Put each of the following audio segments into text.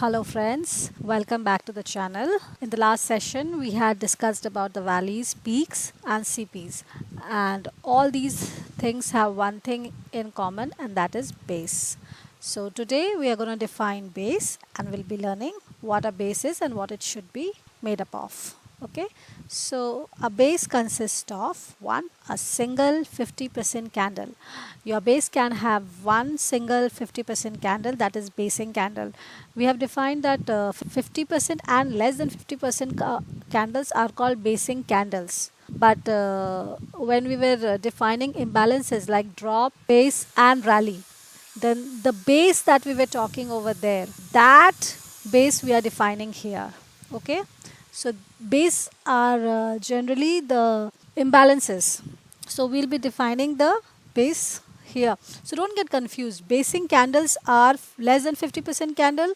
Hello friends, welcome back to the channel. In the last session we had discussed about the valleys, peaks and CPs, and all these things have one thing in common, and that is base. So today we are going to define base and we'll be learning what a base is and what it should be made up of. Okay, so a base consists of one, a single 50% candle. Your base can have one single 50% candle, that is basing candle. We have defined that 50% and less than 50% candles are called basing candles. But when we were defining imbalances like drop, base and rally, then the base that we were talking over there, that base we are defining here. Okay, so base are generally the imbalances. So we'll be defining the base here. So don't get confused. Basing candles are less than 50% candle,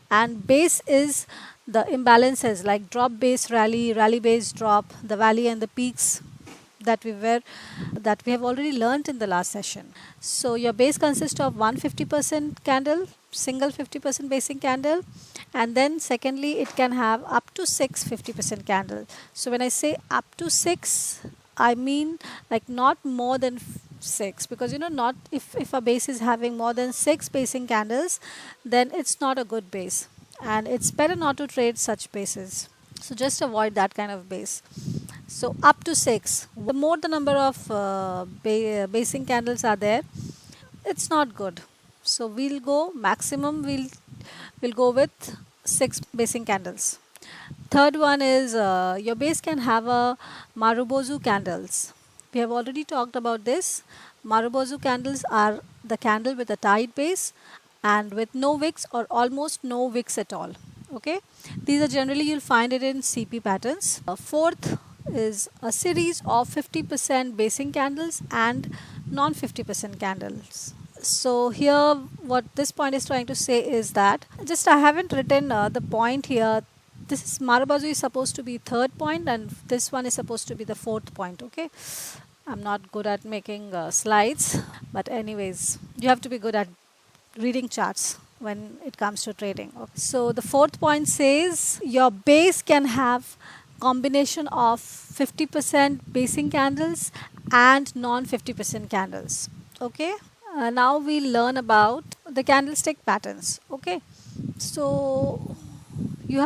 and base is the imbalances like drop base, rally, rally base, drop, the valley and the peaks that we have already learnt in the last session. So your base consists of 150% candle, single 50% basing candle, and then secondly it can have up to 6 50% candle. So when I say up to 6, I mean like not more than 6, because not if a base is having more than 6 basing candles, then it's not a good base, and it's better not to trade such bases. So just avoid that kind of base. So up to 6, the more the number of basing candles are there, it's not good. So we'll go maximum, we'll go with 6 basing candles. Third one is your base can have a Marubozu candles. We have already talked about this. Marubozu candles are the candle with a tight base and with no wicks or almost no wicks at all. Okay, these are generally you'll find it in CP patterns. Fourth is a series of 50% basing candles and non 50% candles. So here what this point is trying to say is that, just I haven't written the point here. This is Marubozu is supposed to be third point and this one is supposed to be the fourth point. Okay, I'm not good at making slides, but anyways, you have to be good at reading charts when it comes to trading. Okay. So the fourth point says your base can have combination of 50% basing candles and non 50% candles. Okay, now we'll learn about the candlestick patterns. Okay, so you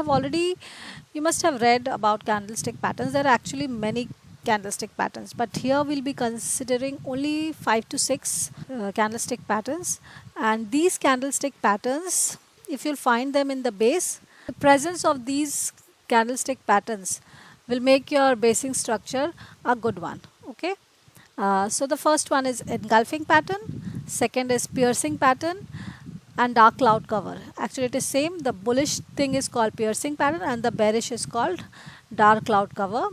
must have read about candlestick patterns. There are actually many candlestick patterns, but here we'll be considering only 5 to 6 candlestick patterns, and these candlestick patterns, if you'll find them in the base, the presence of these candlestick patterns will make your basing structure a good one. Okay, so the first one is engulfing pattern, second is piercing pattern, and dark cloud cover. Actually it is same. The bullish thing is called piercing pattern and the bearish is called dark cloud cover.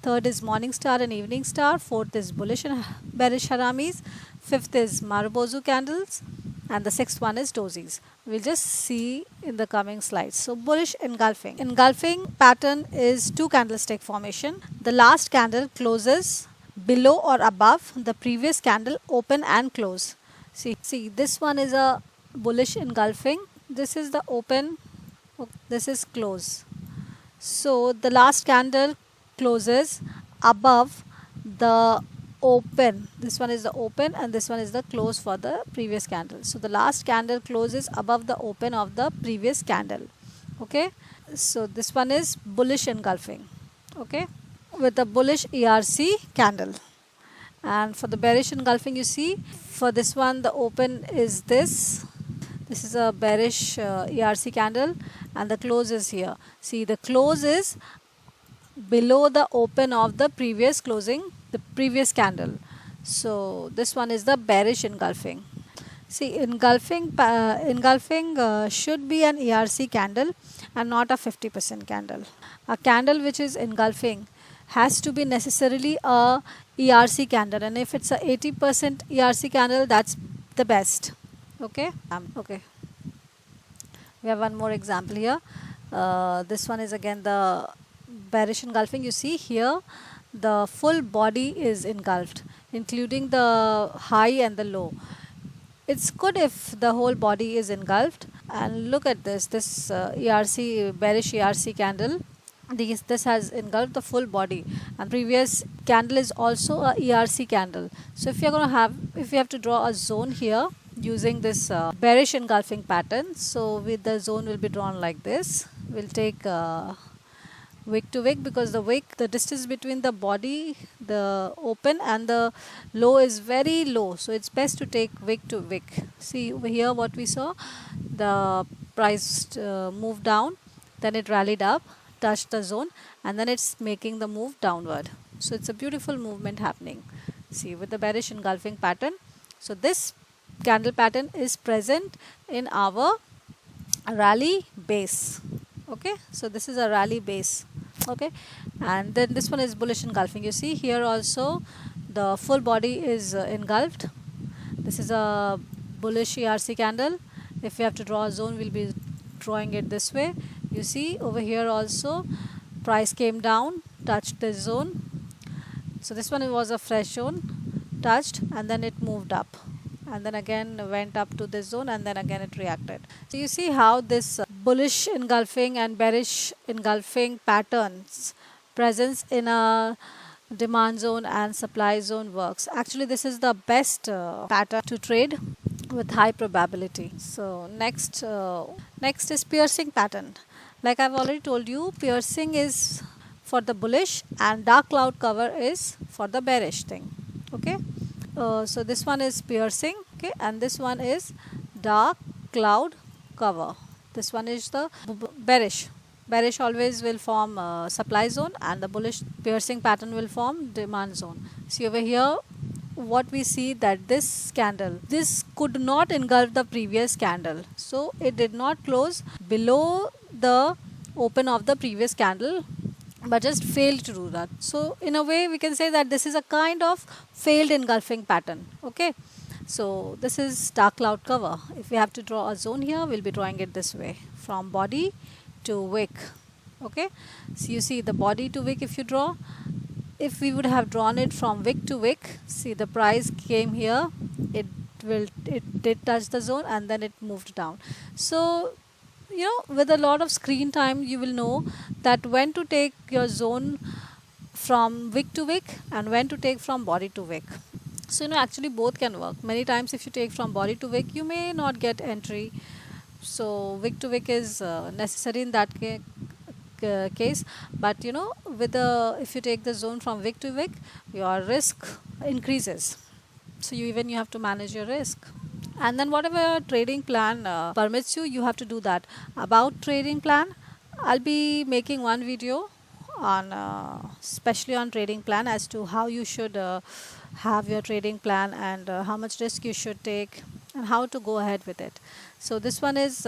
Third is morning star and evening star. Fourth is bullish and bearish haramis. Fifth is Marubozu candles, and the sixth one is dozies. We'll just see in the coming slides. So bullish engulfing. Engulfing pattern is two candlestick formation. The last candle closes below or above the previous candle open and close. See this one is a bullish engulfing. This is the open, this is close. So the last candle closes above the open. This one is the open and this one is the close for the previous candle. So the last candle closes above the open of the previous candle. Okay, so this one is bullish engulfing. Okay, with the bullish ERC candle. And for the bearish engulfing, you see for this one the open is this is a bearish ERC candle and the close is here. See, the close is below the open of the previous previous candle. So this one is the bearish engulfing. See, engulfing should be an ERC candle and not a 50% candle. A candle which is engulfing has to be necessarily a ERC candle, and if it's a 80% ERC candle, that's the best. Okay, okay, we have one more example here. This one is again the bearish engulfing. You see here the full body is engulfed, including the high and the low. It's good if the whole body is engulfed, And look at this ERC, bearish ERC candle. This has engulfed the full body, and previous candle is also a ERC candle. So if you have to draw a zone here using this bearish engulfing pattern, so with the zone will be drawn like this. We'll take wick to wick, because the distance between the body, the open and the low is very low, so it's best to take wick to wick. See over here what we saw, the price moved down, then it rallied up, touched the zone, and then it's making the move downward. So it's a beautiful movement happening, see, with the bearish engulfing pattern. So this candle pattern is present in our rally base. Okay, so this is a rally base. Okay, and then this one is bullish engulfing. You see here also the full body is engulfed. This is a bullish ERC candle. If we have to draw a zone, we'll be drawing it this way. You see over here also price came down, touched the zone. So this one was a fresh zone, touched, and then it moved up, and then again went up to this zone, and then again it reacted. So you see how this bullish engulfing and bearish engulfing patterns presence in a demand zone and supply zone works. Actually this is the best pattern to trade with high probability. So next is piercing pattern. Like I've already told you, piercing is for the bullish and dark cloud cover is for the bearish thing. Okay, so this one is piercing, okay, and this one is dark cloud cover. This one is the bearish. Bearish always will form supply zone, and the bullish piercing pattern will form demand zone. See over here what we see, that this candle, this could not engulf the previous candle, so it did not close below the open of the previous candle, but just failed to do that. So in a way we can say that this is a kind of failed engulfing pattern. Okay, so this is dark cloud cover. If we have to draw a zone here, we'll be drawing it this way, from body to wick. Okay, so you see the body to wick, if you draw, if we would have drawn it from wick to wick, see the price came here, it did touch the zone, and then it moved down. So you know, with a lot of screen time, you will know that when to take your zone from wick to wick and when to take from body to wick. So you know, actually both can work. Many times if you take from body to wick, you may not get entry, so wick to wick is necessary in that case. But you know, with if you take the zone from wick to wick, your risk increases, so you have to manage your risk. And then whatever trading plan permits you, you have to do that. About trading plan, I'll be making one video on especially on trading plan, as to how you should have your trading plan, and how much risk you should take, and how to go ahead with it. So this one is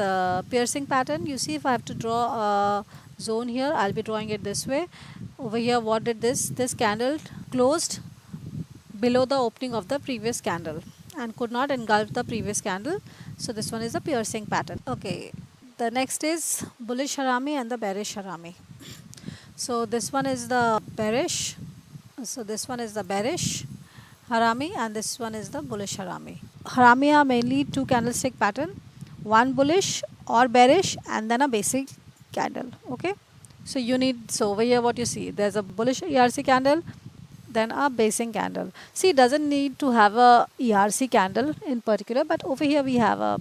piercing pattern. You see, if I have to draw a zone here, I'll be drawing it this way. Over here, what did this candle closed below the opening of the previous candle and could not engulf the previous candle. So this one is a piercing pattern. Okay, the next is bullish harami and the bearish harami. So this one is the bearish. So this one is the bearish harami, and this one is the bullish harami. Harami are mainly two candlestick pattern, one bullish or bearish, and then a basic candle. Okay, so you need, so over here what you see, there's a bullish ERC candle, then a basing candle. See, it doesn't need to have a ERC candle in particular, but over here we have a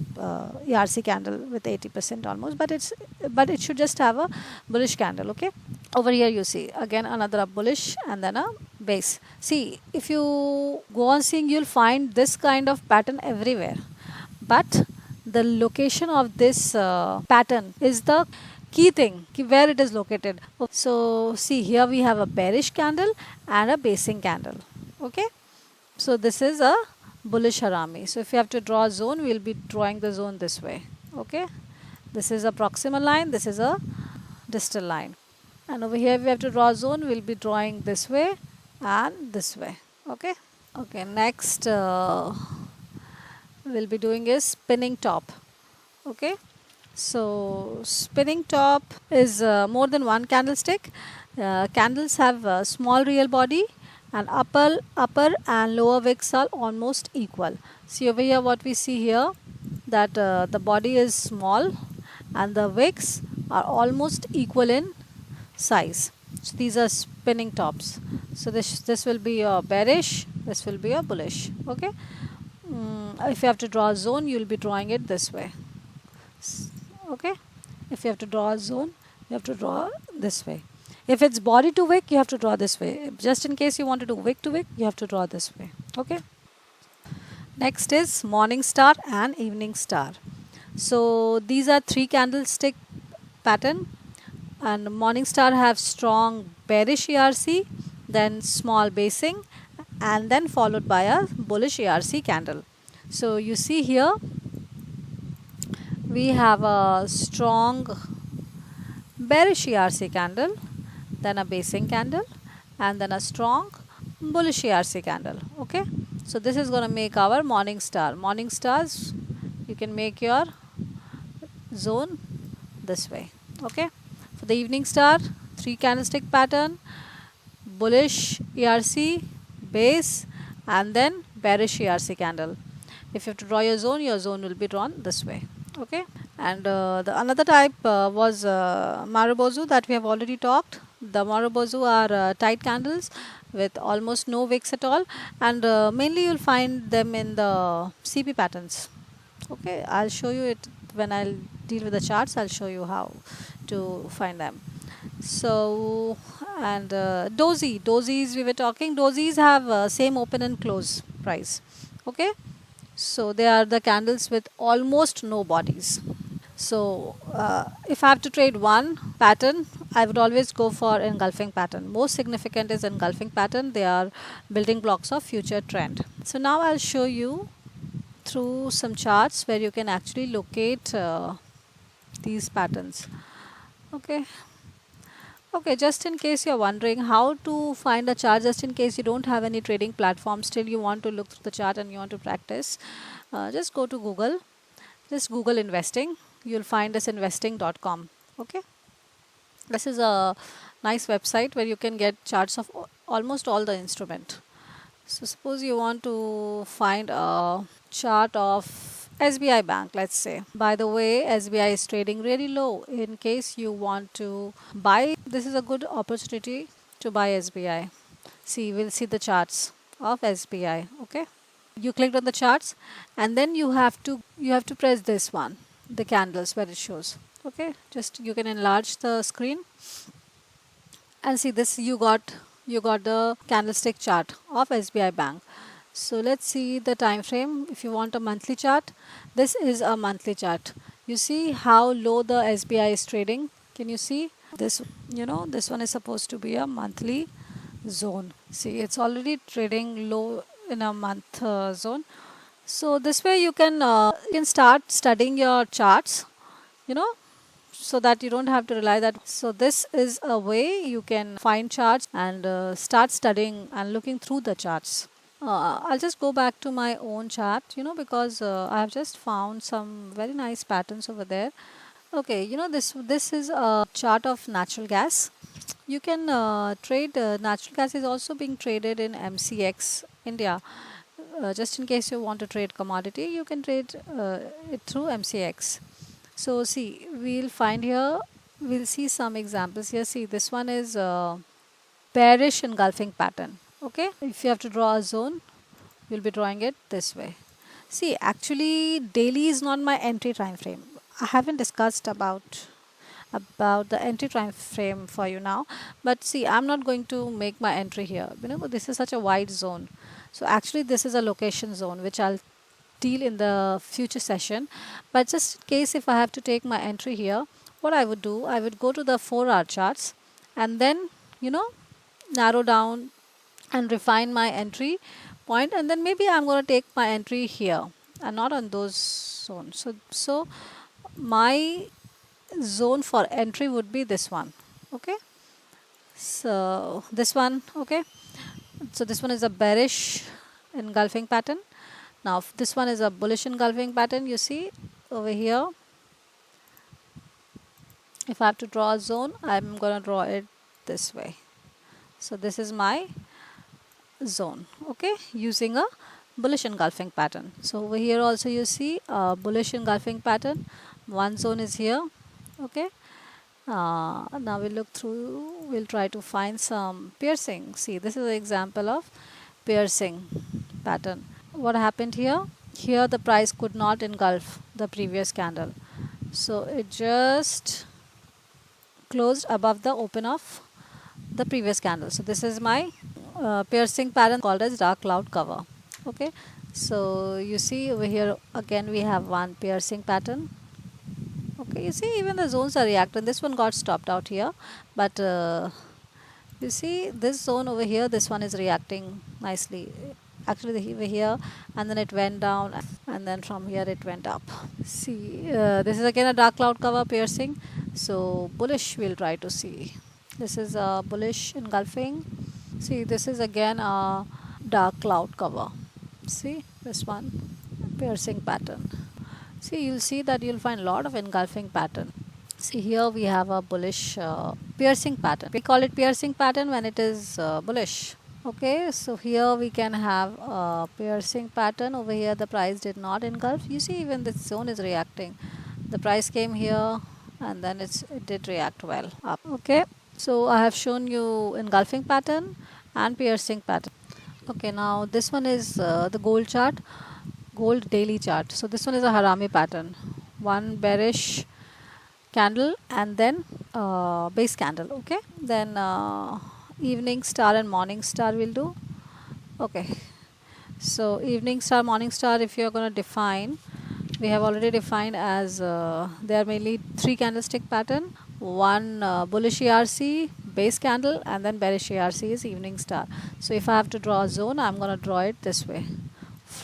ERC candle with 80% almost, but it should just have a bullish candle. Okay, over here you see again another bullish and then a base. See, if you go on seeing, you'll find this kind of pattern everywhere, but the location of this pattern is the key thing, where it is located. So see, here we have a bearish candle and a basing candle. Okay, so this is a bullish harami. So if you have to draw a zone, we'll be drawing the zone this way. Okay, this is a proximal line, this is a distal line, and over here if we have to draw a zone, we'll be drawing this way and this way. Okay, next we'll be doing is spinning top. Okay, so spinning top is more than one candlestick. Candles have a small real body, and upper and lower wicks are almost equal. See over here what we see here, that the body is small and the wicks are almost equal in size. So these are spinning tops. So this will be a bearish, this will be a bullish. Okay. If you have to draw a zone, you will be drawing it this way. Okay. If you have to draw a zone, you have to draw this way. If it's body to wick, you have to draw this way. Just in case you want to do wick to wick, you have to draw this way. Okay. Next is morning star and evening star. So these are three candlestick pattern, and morning star have strong bearish ERC, then small basing, and then followed by a bullish ERC candle. So you see here we have a strong bearish ERC candle, then a basing candle, and then a strong bullish ERC candle. Okay, so this is going to make our morning star. Morning stars, you can make your zone this way. Okay, for the evening star, three candlestick pattern, bullish ERC, base, and then bearish ERC candle. If you have to draw your zone will be drawn this way. Okay, and the another type was Marubozu that we have already talked. The Marubozu are tight candles with almost no wicks at all, and mainly you'll find them in the CP patterns. Okay, I'll show you it when I'll deal with the charts. I'll show you how to find them. So, and dozies we were talking. Dozies have same open and close price. Okay, so they are the candles with almost no bodies. So if I have to trade one pattern, I would always go for engulfing pattern. Most significant is engulfing pattern. They are building blocks of future trend. So now I'll show you through some charts where you can actually locate these patterns. Okay. Okay, just in case you're wondering how to find a chart, just in case you don't have any trading platform, still you want to look through the chart and you want to practice, just go to Google. Just Google investing. You'll find us investing.com. Okay. This is a nice website where you can get charts of almost all the instrument. So suppose you want to find a chart of SBI Bank, let's say. By the way, SBI is trading really low. In case you want to buy, this is a good opportunity to buy SBI. See, we'll see the charts of SBI. Okay. You clicked on the charts, and then you have to press this one, the candles where it shows. Okay, just you can enlarge the screen and see this. You got the candlestick chart of SBI Bank. So let's see the time frame. If you want a monthly chart, this is a monthly chart. You see how low the SBI is trading. Can you see this? This one is supposed to be a monthly zone. See, it's already trading low in a month zone. So this way you can start studying your charts, so that you don't have to rely that. So this is a way you can find charts and start studying and looking through the charts. I'll just go back to my own chart, because I have just found some very nice patterns over there. Okay, this is a chart of natural gas. You can trade natural gas is also being traded in MCX India. Just in case you want to trade commodity, you can trade it through MCX. So see, we'll see some examples here. See, this one is bearish engulfing pattern. Okay, if you have to draw a zone, you'll be drawing it this way. See, actually daily is not my entry time frame. I haven't discussed about the entry time frame for you now, but see, I'm not going to make my entry here. This is such a wide zone. So actually this is a location zone which I'll deal in the future session. But just in case if I have to take my entry here, what I would do, I would go to the 4-hour charts and then narrow down and refine my entry point, and then maybe I'm going to take my entry here and not on those zones. So my zone for entry would be this one. Okay, so this one. Okay, so this one is a bearish engulfing pattern. Now this one is a bullish engulfing pattern. You see over here, if I have to draw a zone, I'm going to draw it this way. So this is my zone. Okay, using a bullish engulfing pattern. So over here also you see a bullish engulfing pattern. One zone is here. Okay. Now we'll look through, we'll try to find some piercing. See, this is an example of piercing pattern. What happened here? Here the price could not engulf the previous candle. So it just closed above the open of the previous candle. So this is my piercing pattern called as dark cloud cover. Okay. So you see over here again we have one piercing pattern. Okay, you see even the zones are reacting. This one got stopped out here, but you see this zone over here, this one is reacting nicely. Actually over here, and then it went down, and then from here it went up. See, this is again a dark cloud cover piercing. So bullish we'll try to see. This is a bullish engulfing. See, this is again a dark cloud cover. See this one piercing pattern. See, you'll see that you'll find a lot of engulfing pattern. See, here we have a bullish piercing pattern. We call it piercing pattern when it is bullish. Okay, so here we can have a piercing pattern. Over here the price did not engulf. You see even this zone is reacting. The price came here and then it did react well up. Okay, so I have shown you engulfing pattern and piercing pattern. Okay, now this one is the gold chart. Gold daily chart. So this one is a Harami pattern. One bearish candle and then base candle. Okay, then evening star and morning star will do. Okay, so evening star, morning star, if you are going to define, we have already defined as they are mainly three candlestick pattern. One bullish ERC, base candle, and then bearish ERC is evening star. So if I have to draw a zone, I'm going to draw it this way.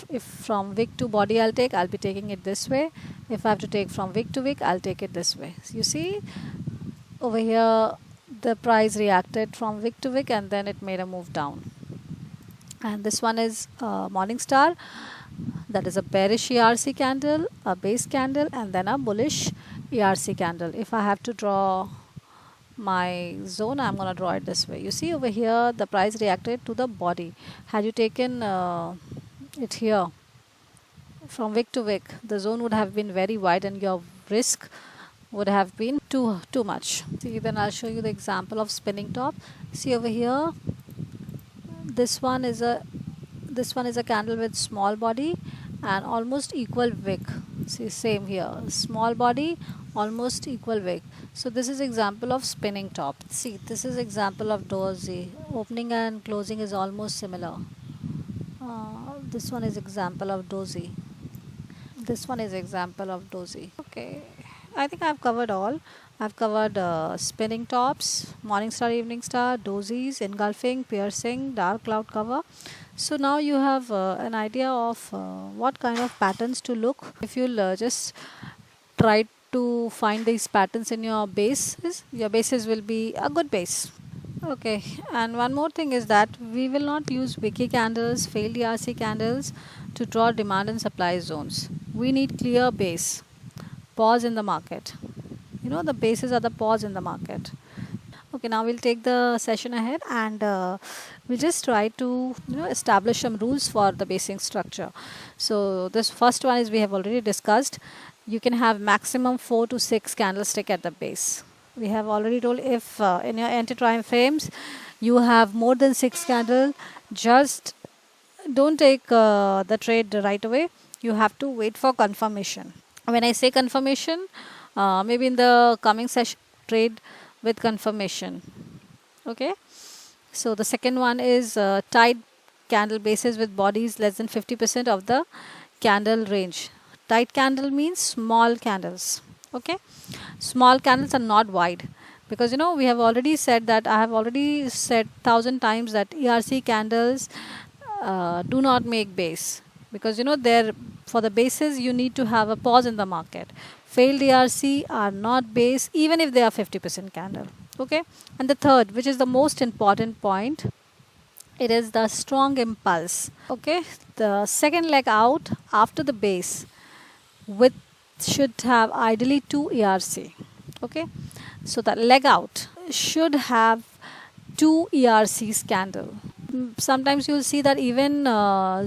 If from wick to body I'll be taking it this way. If I have to take from wick to wick, I'll take it this way. So you see over here the price reacted from wick to wick and then it made a move down. And this one is morning star, that is a bearish ERC candle, a base candle, and then a bullish ERC candle. If I have to draw my zone, I'm going to draw it this way. You see over here the price reacted to the body. Had you taken it here from wick to wick, the zone would have been very wide and your risk would have been too much. See, then I'll show you the example of spinning top. See over here, this one is a candle with small body and almost equal wick. See, same here, small body, almost equal wick. So this is example of spinning top. See, this is example of doji. Opening and closing is almost similar. This one is example of doji. This one is example of doji. Okay, I think I've covered all. I've covered spinning tops, morning star, evening star, dojis, engulfing, piercing, dark cloud cover. So now you have an idea of what kind of patterns to look. If you'll just try to find these patterns in your bases will be a good base. Okay, and one more thing is that we will not use wiki candles, failed ERC candles to draw demand and supply zones. We need clear base, pause in the market. You know, the bases are the pause in the market. Okay, now we'll take the session ahead and we'll just try to establish some rules for the basing structure. So this first one is we have already discussed. You can have maximum 4 to 6 candlestick at the base. We have already told if in your anti-triumph frames you have more than 6 candle, just don't take the trade right away. You have to wait for confirmation. When I say confirmation, maybe in the coming session, trade with confirmation. Okay. So the second one is tight candle bases with bodies less than 50% of the candle range. Tight candle means small candles. Okay, small candles are not wide, because we have already said that, I have already said 1,000 times that ERC candles do not make base, because there for the bases you need to have a pause in the market. Failed ERC are not base even if they are 50% candle. Okay, and the third, which is the most important point, it is the strong impulse. Okay, the second leg out after the base should have ideally 2 ERC. Okay, so the leg out should have 2 ERCs candle. sometimes you'll see that even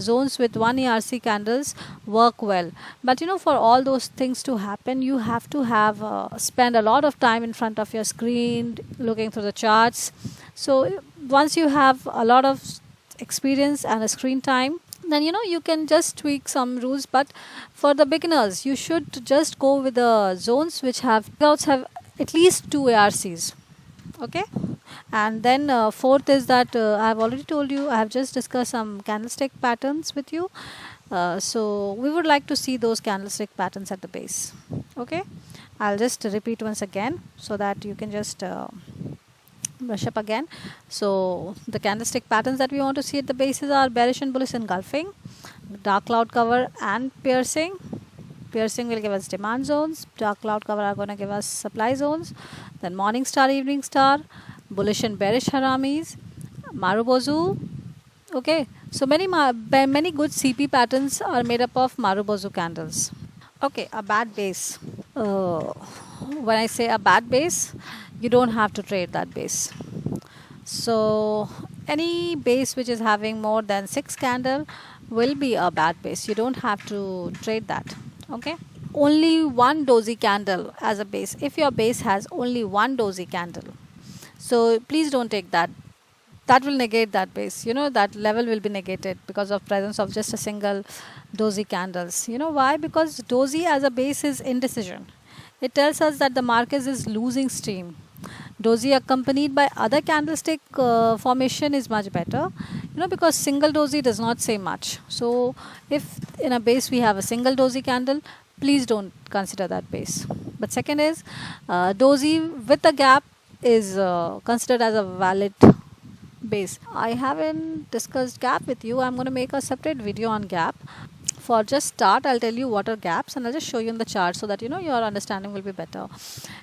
zones with one ERC candles work well. But for all those things to happen, you have to have spend a lot of time in front of your screen looking through the charts. So once you have a lot of experience and a screen time, then you can just tweak some rules. But for the beginners, you should just go with the zones which have at least two ARCs. Okay. And then fourth is that I have already told you, I have just discussed some candlestick patterns with you. So we would like to see those candlestick patterns at the base. Okay, I'll just repeat once again so that you can just brush up again. So the candlestick patterns that we want to see at the bases are bearish and bullish engulfing, dark cloud cover and piercing. Piercing will give us demand zones, dark cloud cover are going to give us supply zones. Then morning star, evening star, bullish and bearish haramis, Marubozu. Okay, so many good CP patterns are made up of Marubozu candles. Okay, a bad base. When I say a bad base, you don't have to trade that base. So any base which is having more than 6 candle will be a bad base. You don't have to trade that. Okay, only one dozy candle as a base. If your base has only one dozy candle, so please don't take that. That will negate that base. That level will be negated because of presence of just a single dozy candles. Why? Because dozy as a base is indecision. It tells us that the market is losing steam. Dozy accompanied by other candlestick formation is much better, because single dozy does not say much. So if in a base we have a single dozy candle, please don't consider that base. But second is dozy with a gap is considered as a valid base. I haven't discussed gap with you. I'm going to make a separate video on gap. For just start, I'll tell you what are gaps, and I'll just show you in the chart so that your understanding will be better.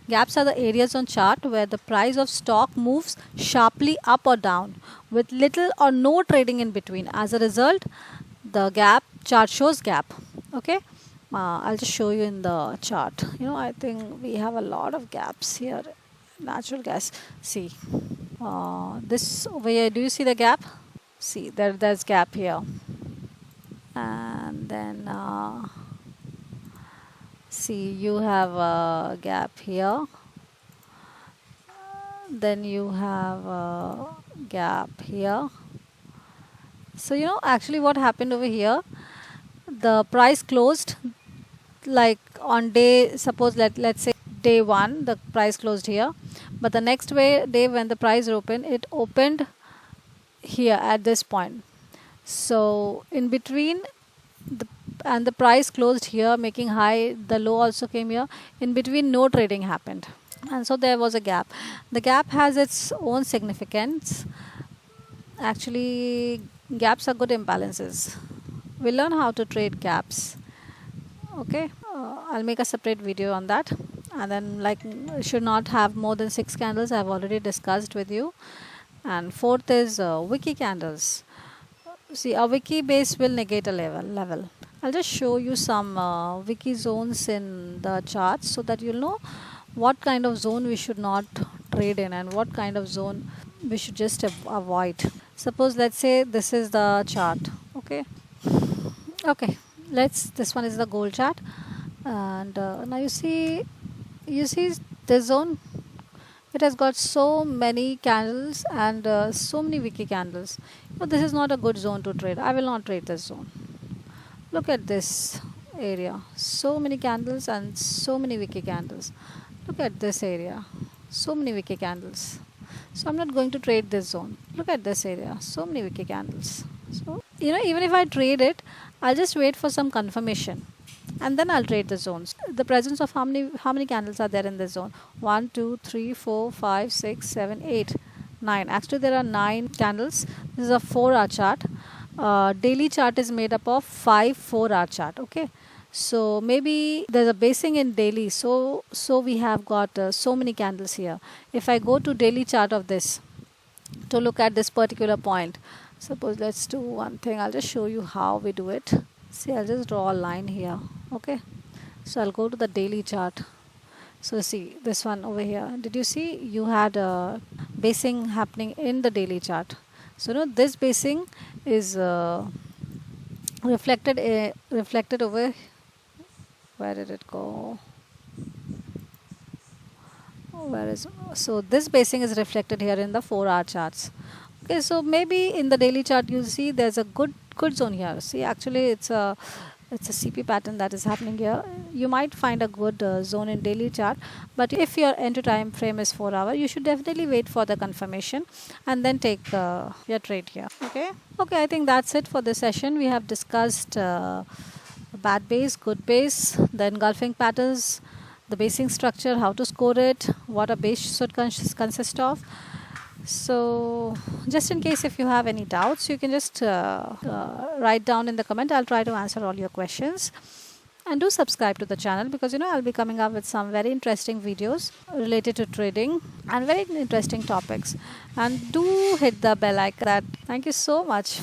Gaps are the areas on chart where the price of stock moves sharply up or down with little or no trading in between. As a result, the gap chart shows gap. Okay, I'll just show you in the chart. I think we have a lot of gaps here. Natural gas. See, this over here. Do you see the gap? See, there's gap here. And then see, you have a gap here, then you have a gap here. So actually what happened over here, the price closed like on day, suppose let's say day 1 the price closed here, but the next day when the price opened, it opened here at this point. So in between the price closed here making high, the low also came here. In between no trading happened, and so there was a gap. The gap has its own significance. Actually, gaps are good imbalances. We'll learn how to trade gaps. Okay, I'll make a separate video on that. And then should not have more than 6 candles. I've already discussed with you. And fourth is wiki candles. See, a wiki base will negate a level. I'll just show you some wiki zones in the charts so that you'll know what kind of zone we should not trade in and what kind of zone we should just avoid. Suppose let's say this is the chart. Okay, this one is the gold chart, and now you see this zone. It has got so many candles and so many wiki candles. This is not a good zone to trade. I will not trade this zone. Look at this area. So many candles and so many wiki candles. Look at this area. So many wiki candles. So I'm not going to trade this zone. Look at this area. So many wiki candles. So, even if I trade it, I'll just wait for some confirmation. And then I'll trade the zones. The presence of how many candles are there in this zone? 1, 2, 3, 4, 5, 6, 7, 8, 9. Actually, there are 9 candles. This is a 4-hour chart. Daily chart is made up of 5 4-hour chart. Okay, so maybe there's a basing in daily. So we have got so many candles here. If I go to daily chart of this to look at this particular point, suppose let's do one thing. I'll just show you how we do it. See, I'll just draw a line here. Okay, so I'll go to the daily chart. So see this one over here. Did you see you had a basing happening in the daily chart? So this basing is reflected over. Where did it go? Where is so this basing is reflected here in the 4-hour charts. Okay, so maybe in the daily chart you see there's a good zone here. See, actually it's a CP pattern that is happening here. You might find a good zone in daily chart, but if your entry time frame is 4 hour, you should definitely wait for the confirmation and then take your trade here. Okay, I think that's it for this session. We have discussed bad base, good base, the engulfing patterns, the basing structure, how to score it, what a base should consist of. So just in case if you have any doubts, you can just write down in the comment. I'll try to answer all your questions. And do subscribe to the channel, because I'll be coming up with some very interesting videos related to trading and very interesting topics. And do hit the bell icon. Thank you so much.